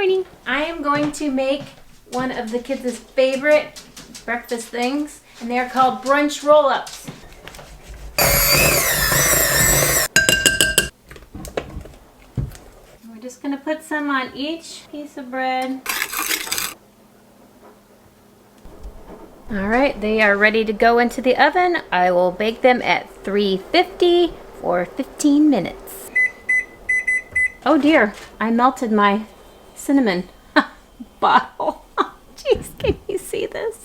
morning. I am going to make one of the kids' favorite breakfast things, and they are called brunch roll-ups. We're just gonna put some on each piece of bread. All right, they are ready to go into the oven. I will bake them at 350 for 15 minutes. Oh dear, I melted my cinnamon bottle. Jeez, can you see this?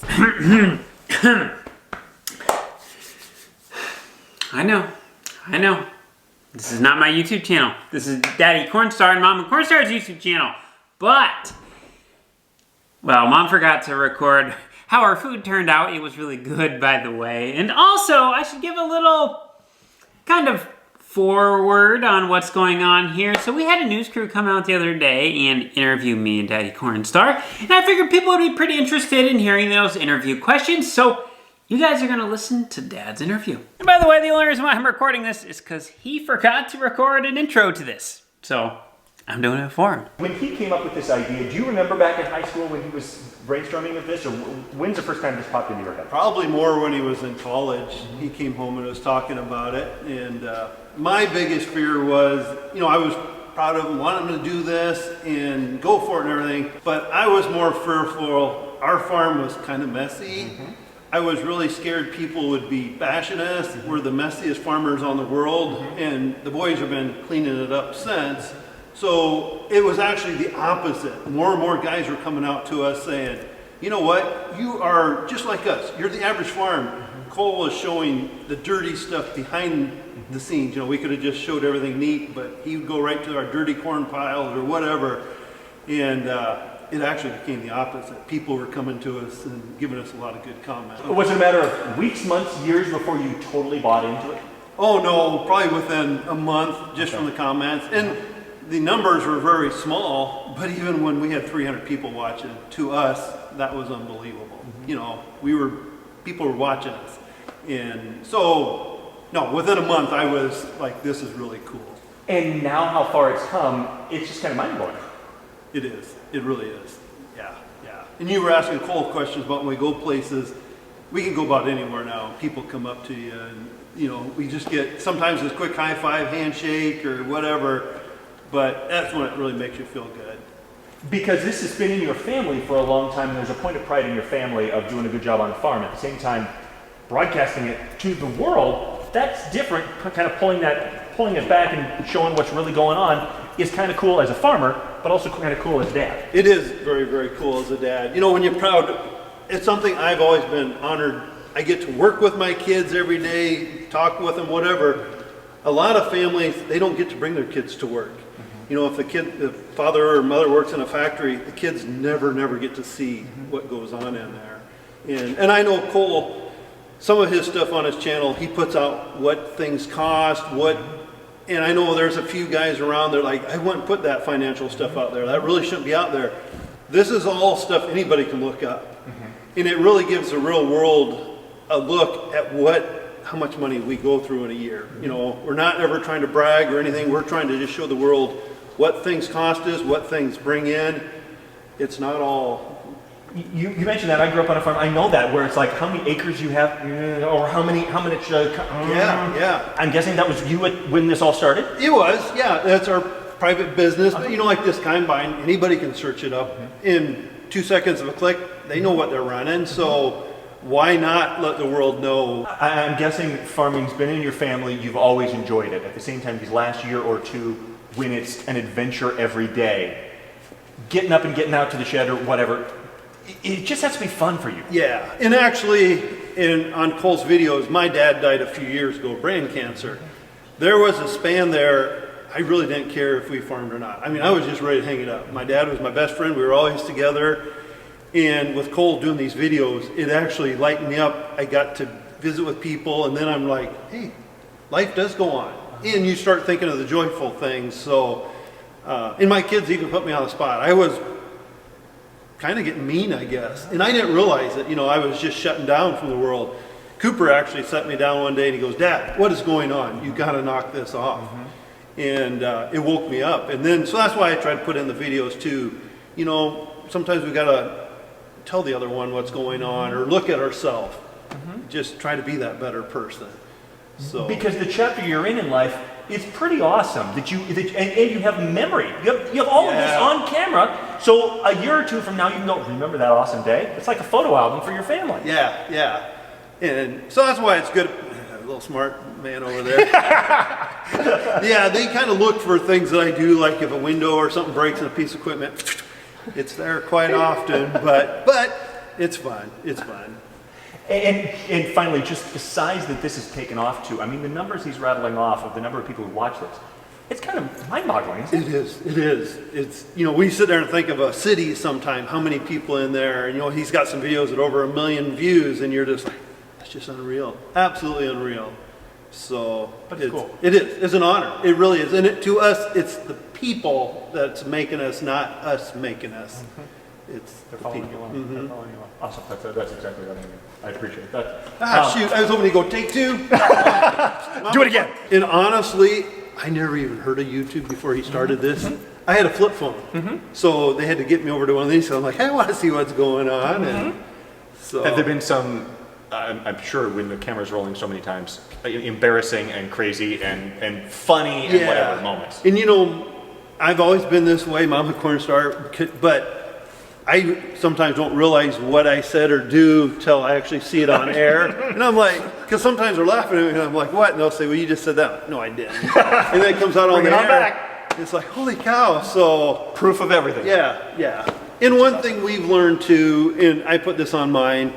I know. This is not my YouTube channel. This is Daddy Cornstar and Mama Cornstar's YouTube channel. But, well, Mom forgot to record how our food turned out. It was really good, by the way. And also, I should give a little kind of forward on what's going on here. So we had a news crew come out the other day and interview me and Daddy Cornstar. And I figured people would be pretty interested in hearing those interview questions. So you guys are going to listen to Dad's interview. And by the way, the only reason why I'm recording this is because he forgot to record an intro to this. So I'm doing it for him. When he came up with this idea, do you remember back in high school when he was brainstorming of this, or when's the first time this popped into your head? Probably more when he was in college. He came home and was talking about it. And my biggest fear was, I was proud of him, wanted him to do this and go for it and everything. But I was more fearful. Our farm was kind of messy. I was really scared people would be bashing us. We're the messiest farmers on the world, and the boys have been cleaning it up since. So it was actually the opposite. More and more guys were coming out to us saying, you know what, you are just like us. You're the average farm. Cole is showing the dirty stuff behind the scenes. We could have just showed everything neat, but he would go right to our dirty corn piles or whatever. And it actually became the opposite. People were coming to us and giving us a lot of good comments. Was it a matter of weeks, months, years before you totally bought into it? Oh no, probably within a month, just from the comments. And the numbers were very small, but even when we had 300 people watching, to us, that was unbelievable. People were watching us. And so, no, within a month, I was like, this is really cool. And now how far it's come, it's just kind of mind-blowing. It is. It really is. Yeah. And you were asking Cole questions about when we go places. We can go about anywhere now. People come up to you and, we just get sometimes this quick high five, handshake or whatever, but that's when it really makes you feel good. Because this has been in your family for a long time, and there's a point of pride in your family of doing a good job on the farm. At the same time, broadcasting it to the world, that's different. Kind of pulling it back and showing what's really going on is kind of cool as a farmer, but also kind of cool as dad. It is very, very cool as a dad. When you're proud, it's something I've always been honored. I get to work with my kids every day, talk with them, whatever. A lot of families, they don't get to bring their kids to work. If the father or mother works in a factory, the kids never get to see what goes on in there. And I know Cole, some of his stuff on his channel, he puts out what things cost, and I know there's a few guys around there like, I wouldn't put that financial stuff out there. That really shouldn't be out there. This is all stuff anybody can look up. And it really gives the real world a look at how much money we go through in a year. We're not ever trying to brag or anything. We're trying to just show the world what things cost us, what things bring in. It's not all. You mentioned that. I grew up on a farm. I know that, where it's like how many acres you have, or how much. Yeah. I'm guessing that was you when this all started? It was, yeah. That's our private business. But like this combine, anybody can search it up. In 2 seconds of a click, they know what they're running. So why not let the world know? I'm guessing farming's been in your family. You've always enjoyed it. At the same time, these last year or two, when it's an adventure every day, getting up and getting out to the shed or whatever, it just has to be fun for you. Yeah, and actually, on Cole's videos, my dad died a few years ago of brain cancer. There was a span there, I really didn't care if we farmed or not. I was just ready to hang it up. My dad was my best friend, we were always together, and with Cole doing these videos, it actually lightened me up. I got to visit with people, and then I'm like, hey, life does go on. And you start thinking of the joyful things. So, and my kids even put me on the spot. I was kind of getting mean, I guess. And I didn't realize it. I was just shutting down from the world. Cooper actually sat me down one day and he goes, Dad, what is going on? You got to knock this off. And it woke me up. And then, so that's why I try to put in the videos too. you know, sometimes we gotta tell the other one what's going on or look at ourselves. Just try to be that better person. So Because the chapter you're in life is pretty awesome. And you have memory. You have all of this on camera. So a year or two from now, you can go, remember that awesome day? It's like a photo album for your family. yeah. And so that's why it's good. A little smart man over there. Yeah, they kind of look for things that I do, like if a window or something breaks in a piece of equipment, it's there quite often, but it's fun. It's fun. And finally, just besides that this has taken off too, I mean, the numbers he's rattling off of the number of people who watch this, it's kind of mind-boggling, isn't it? It is. It's, you know, we sit there and think of a city sometime, how many people in there, and you know, he's got some videos at over 1 million views, and you're just like, that's just unreal. Absolutely unreal. So, But it's cool. It is. It's an honor. It really is. And to us, it's the people that's making us, not us making us. It's They're the following people. you along. They're following you along. Awesome. That's exactly what I mean. I appreciate that. Shoot, I was hoping to go take 2. Do it again. And honestly, I never even heard of YouTube before he started this. I had a flip phone. So they had to get me over to one of these. So I'm like, hey, I want to see what's going on. And so Have there been some, I'm sure when the camera's rolling so many times, embarrassing and crazy and funny and whatever moments? And you know, I've always been this way, Mama Cornstar, but I sometimes don't realize what I said or do till I actually see it on air. And I'm like, because sometimes they're laughing at me and I'm like, what? And they'll say, well, you just said that. No, I didn't. And then it comes out on the air. back. It's like, holy cow. So, Proof of everything. yeah. And one thing we've learned too, and I put this on mine,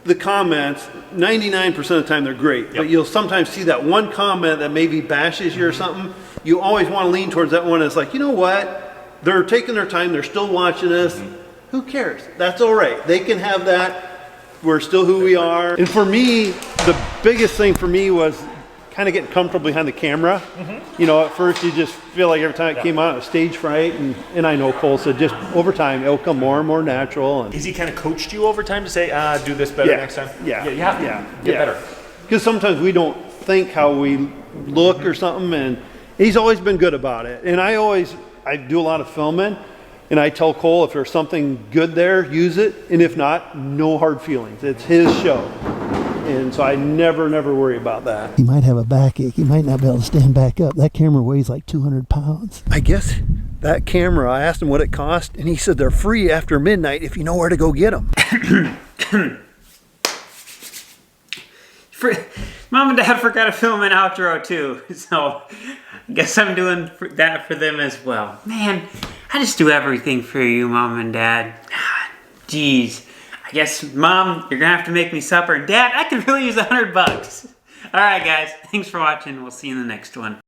the comments, 99% of the time they're great, but you'll sometimes see that one comment that maybe bashes you or something. You always want to lean towards that one. It's like, you know what? They're taking their time. They're still watching us. Who cares? That's all right. They can have that. We're still who we are. And for me, the biggest thing for me was kind of getting comfortable behind the camera. You know, at first you just feel like every time it came out, a stage fright. And I know Cole said just over time, it'll come more and more natural. And Has he kind of coached you over time to say, do this better next time? Yeah. You have to get better. Because sometimes we don't think how we look or something, and he's always been good about it. And I do a lot of filming, and I tell Cole if there's something good there, use it, and if not, no hard feelings. It's his show. And so I never worry about that. He might have a backache. He might not be able to stand back up. That camera weighs like 200 pounds. I guess that camera, I asked him what it cost, and he said they're free after midnight if you know where to go get them. Mom and Dad forgot to film an outro too, so I guess I'm doing that for them as well. Man, I just do everything for you, Mom and Dad. Jeez. I guess, Mom, you're gonna have to make me supper. Dad, I could really use $100. All right, guys. Thanks for watching. We'll see you in the next one.